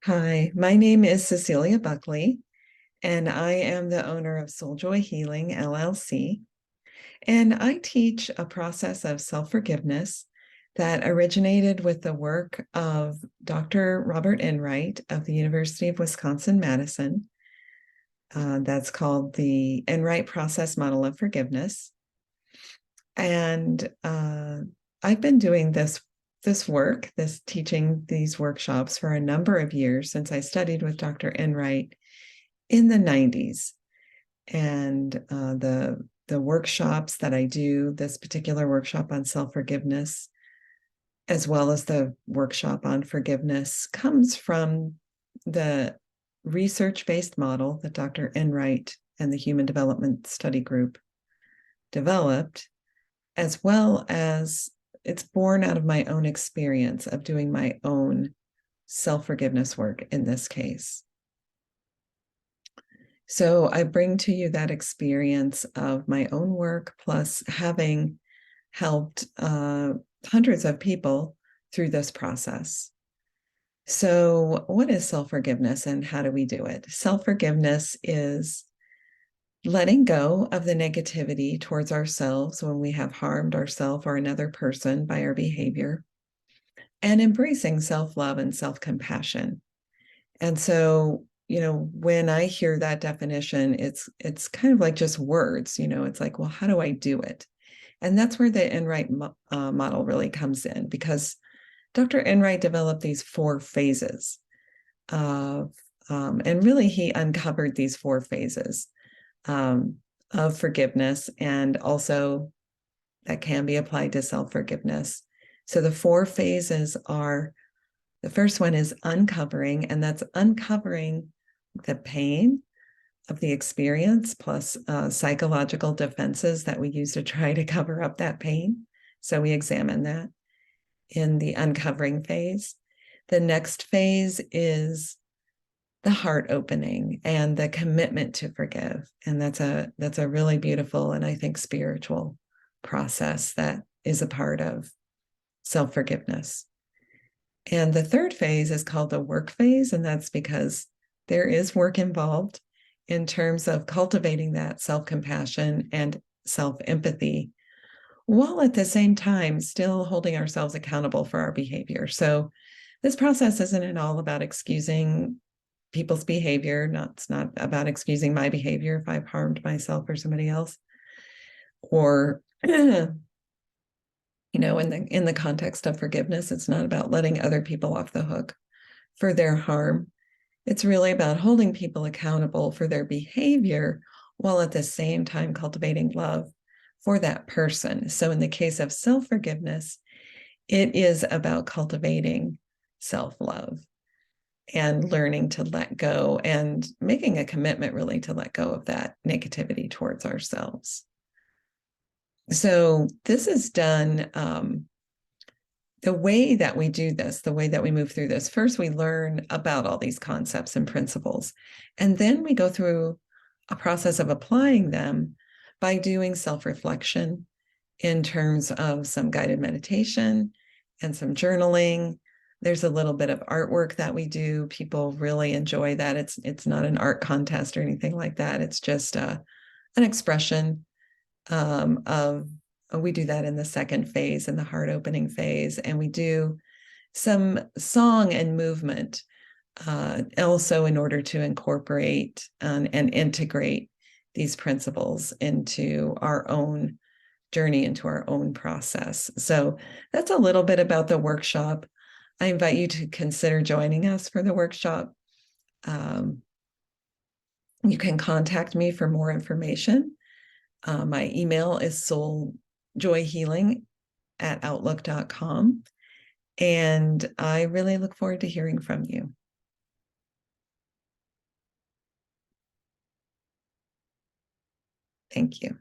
Hi, my name is Cecilia Buckley, and I am the owner of Soul Joy Healing LLC. And I teach a process of self-forgiveness that originated with the work of Dr. Robert Enright of the University of Wisconsin-Madison. That's called the Enright Process Model of Forgiveness. And I've been doing this work, teaching these workshops for a number of years since I studied with Dr. Enright in the 90s. And the workshops that I do, this particular workshop on self-forgiveness, as well as the workshop on forgiveness, comes from the research-based model that Dr. Enright and the Human Development Study Group developed, as well as it's born out of my own experience of doing my own self-forgiveness work in this case. So I bring to you that experience of my own work, plus having helped hundreds of people through this process. So what is self-forgiveness and how do we do it? Self-forgiveness is letting go of the negativity towards ourselves when we have harmed ourselves or another person by our behavior, and embracing self-love and self-compassion. And so, when I hear that definition, it's kind of like just words, it's like, well, how do I do it? And that's where the Enright model really comes in, because Dr. Enright developed these 4 phases and really he uncovered these 4 phases of forgiveness, and also that can be applied to self-forgiveness. So the 4 phases are, the first one is uncovering, and that's uncovering the pain of the experience plus psychological defenses that we use to try to cover up that pain. So we examine that in the uncovering phase. The next phase is the heart opening and the commitment to forgive. And that's a really beautiful and I think spiritual process that is a part of self-forgiveness. And the third phase is called the work phase, and that's because there is work involved in terms of cultivating that self-compassion and self-empathy, while at the same time still holding ourselves accountable for our behavior. So this process isn't at all about excusing people's behavior. It's not about excusing my behavior if I've harmed myself or somebody else, or in the context of forgiveness, it's not about letting other people off the hook for their harm. It's really about holding people accountable for their behavior while at the same time cultivating love for that person. So in the case of self-forgiveness, it is about cultivating self-love and learning to let go and making a commitment really to let go of that negativity towards ourselves. So this is done, the way that we do this, the way that we move through this, first we learn about all these concepts and principles, and then we go through a process of applying them by doing self-reflection in terms of some guided meditation and some journaling. There's a little bit of artwork that we do. People really enjoy that. It's not an art contest or anything like that. It's just an expression of we do that in the second phase, in the heart opening phase, and we do some song and movement also in order to incorporate and integrate these principles into our own journey, into our own process. So that's a little bit about the workshop. I invite you to consider joining us for the workshop. You can contact me for more information. My email is souljoyhealing@outlook.com. And I really look forward to hearing from you. Thank you.